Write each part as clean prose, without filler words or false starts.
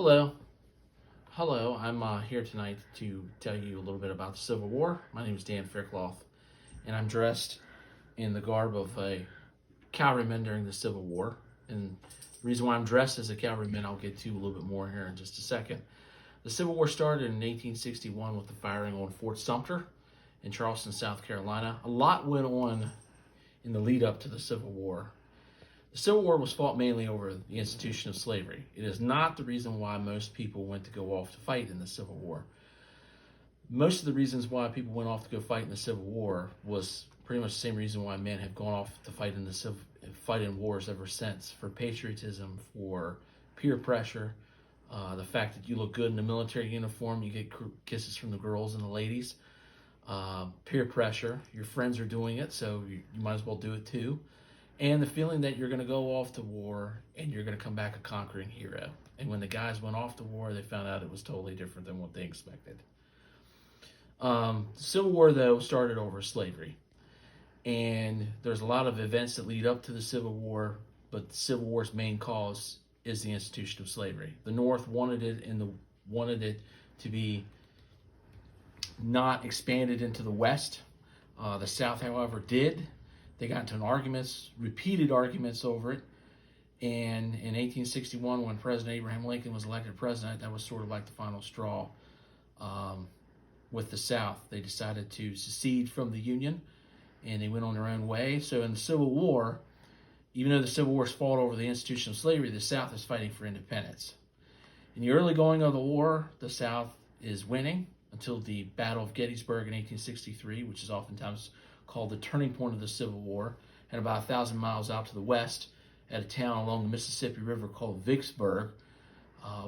Hello. Hello, I'm here tonight to tell you a little bit about the Civil War. My name is Dan Faircloth, and I'm dressed in the garb of a cavalryman during the Civil War. And the reason why I'm dressed as a cavalryman, I'll get to a little bit more here in just a second. The Civil War started in 1861 with the firing on Fort Sumter in Charleston, South Carolina. A lot went on in the lead up to the Civil War. The Civil War was fought mainly over the institution of slavery. It is not the reason why most people went to go off to fight in the Civil War. Most of the reasons why people went off to go fight in the Civil War was pretty much the same reason why men have gone off to fight in wars ever since: for patriotism, for peer pressure, the fact that you look good in a military uniform, you get kisses from the girls and the ladies, peer pressure, your friends are doing it, so you might as well do it too. And the feeling that you're going to go off to war and you're going to come back a conquering hero. And when the guys went off to war, they found out it was totally different than what they expected. The Civil War, though, started over slavery. And there's a lot of events that lead up to the Civil War, but the Civil War's main cause is the institution of slavery. The North wanted it to be not expanded into the West. The South, however, did. They got into repeated arguments over it. And in 1861, when President Abraham Lincoln was elected president, that was sort of like the final straw with the South. They decided to secede from the Union, and they went on their own way. So in the Civil War, even though the Civil War is fought over the institution of slavery, the South is fighting for independence. In the early going of the war, the South is winning until the Battle of Gettysburg in 1863, which is oftentimes called the turning point of the Civil War, and about 1,000 miles out to the west at a town along the Mississippi River called Vicksburg,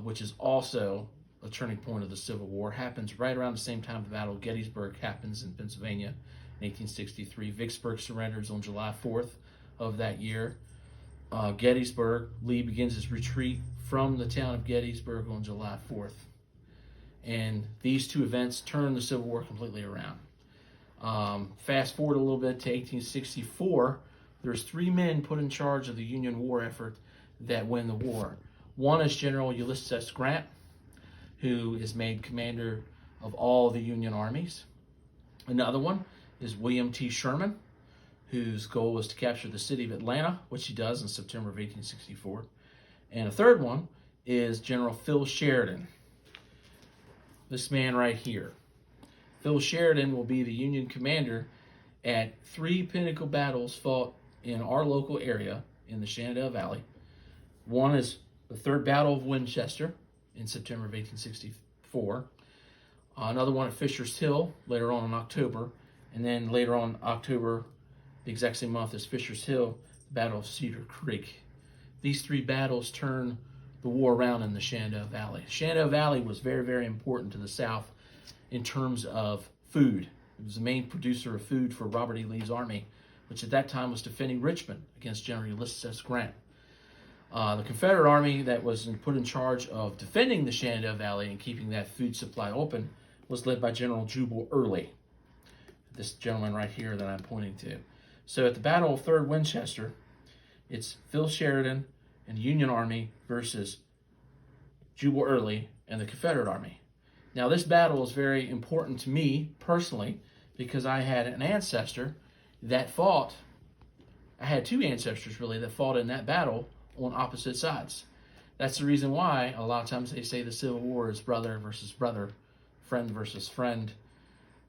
which is also a turning point of the Civil War. Happens right around the same time the Battle of Gettysburg happens in Pennsylvania in 1863. Vicksburg surrenders on July 4th of that year. Gettysburg, Lee begins his retreat from the town of Gettysburg on July 4th. And these two events turn the Civil War completely around. Fast forward a little bit to 1864, there's three men put in charge of the Union war effort that win the war. One is General Ulysses S. Grant, who is made commander of all the Union armies. Another one is William T. Sherman, whose goal was to capture the city of Atlanta, which he does in September of 1864. And a third one is General Phil Sheridan, this man right here. Phil Sheridan will be the Union commander at three pinnacle battles fought in our local area in the Shenandoah Valley. One is the Third Battle of Winchester in September of 1864. Another one at Fisher's Hill later on in October. And then later on in October, the exact same month as Fisher's Hill, the Battle of Cedar Creek. These three battles turn the war around in the Shenandoah Valley. Shenandoah Valley was very, very important to the South in terms of food. It was the main producer of food for Robert E. Lee's army, which at that time was defending Richmond against General Ulysses S. Grant. The Confederate army that was put in charge of defending the Shenandoah Valley and keeping that food supply open was led by General Jubal Early, this gentleman right here that I'm pointing to. So at the Battle of Third Winchester, it's Phil Sheridan and the Union Army versus Jubal Early and the Confederate Army. Now, this battle is very important to me personally because I had an ancestor that fought. I had two ancestors, really, that fought in that battle on opposite sides. That's the reason why a lot of times they say the Civil War is brother versus brother, friend versus friend,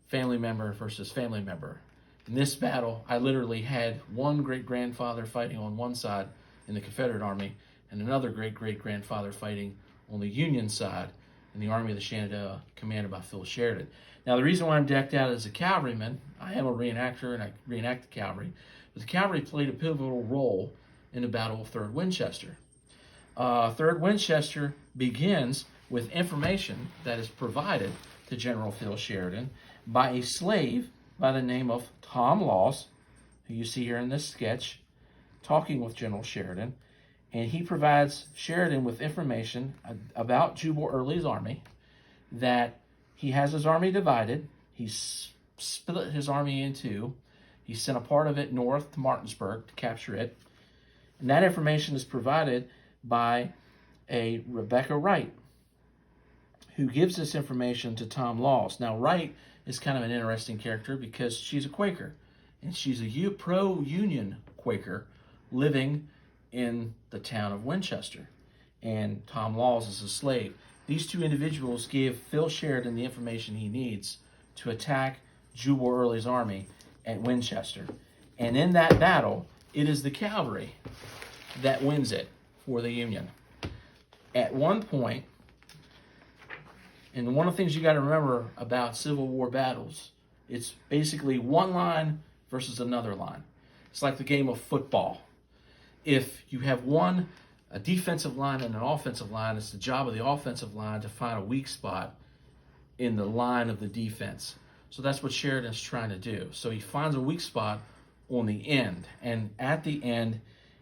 family member versus family member. In this battle, I literally had one great-grandfather fighting on one side in the Confederate Army and another great-great-grandfather fighting on the Union side in the Army of the Shenandoah, commanded by Phil Sheridan. Now, the reason why I'm decked out as a cavalryman, I am a reenactor and I reenact the cavalry, but the cavalry played a pivotal role in the Battle of Third Winchester. Third Winchester begins with information that is provided to General Phil Sheridan by a slave by the name of Tom Laws, who you see here in this sketch, talking with General Sheridan. And he provides Sheridan with information about Jubal Early's army, that he has his army divided. He's split his army in two. He sent a part of it north to Martinsburg to capture it. And that information is provided by a Rebecca Wright, who gives this information to Tom Laws. Now, Wright is kind of an interesting character because she's a Quaker, and she's a pro-Union Quaker living in the town of Winchester, and Tom Laws is a slave. These two individuals give Phil Sheridan the information he needs to attack Jubal Early's army at Winchester. And in that battle, it is the cavalry that wins it for the Union. At one point, and one of the things you got to remember about Civil War battles, it's basically one line versus another line. It's like the game of football. If you have a defensive line and an offensive line, it's the job of the offensive line to find a weak spot in the line of the defense. So that's what Sheridan's trying to do. So he finds a weak spot on the end. And at the end,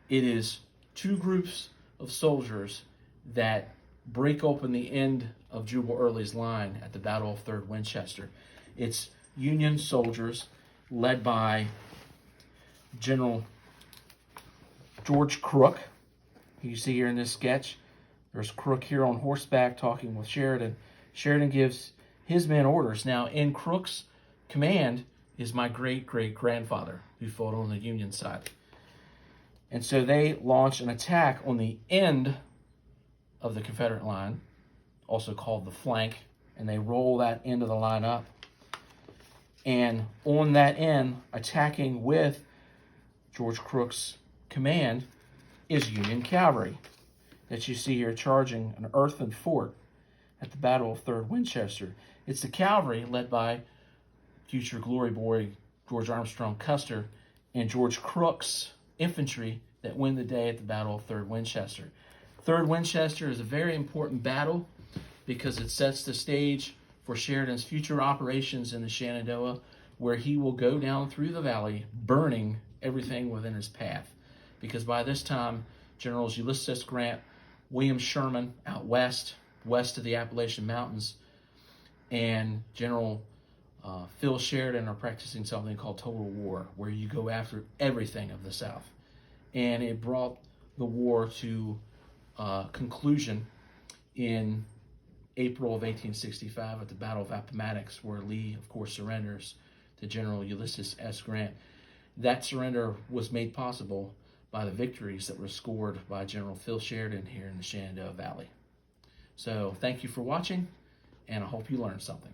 it is two groups of soldiers that break open the end of Jubal Early's line at the Battle of 3rd Winchester. It's Union soldiers led by General George Crook, who you see here in this sketch. There's Crook here on horseback talking with Sheridan. Sheridan gives his men orders. Now, in Crook's command is my great-great-grandfather, who fought on the Union side. And so they launch an attack on the end of the Confederate line, also called the flank, and they roll that end of the line up. And on that end, attacking with George Crook's command, is Union cavalry that you see here charging an earthen fort at the Battle of 3rd Winchester. It's the cavalry led by future glory boy George Armstrong Custer and George Crook's infantry that win the day at the Battle of 3rd Winchester. 3rd Winchester is a very important battle because it sets the stage for Sheridan's future operations in the Shenandoah, where he will go down through the valley burning everything within his path. Because by this time, Generals Ulysses S. Grant, William Sherman out west of the Appalachian Mountains, and General Phil Sheridan are practicing something called total war, where you go after everything of the South. And it brought the war to conclusion in April of 1865 at the Battle of Appomattox, where Lee, of course, surrenders to General Ulysses S. Grant. That surrender was made possible by the victories that were scored by General Phil Sheridan here in the Shenandoah Valley. So thank you for watching, and I hope you learned something.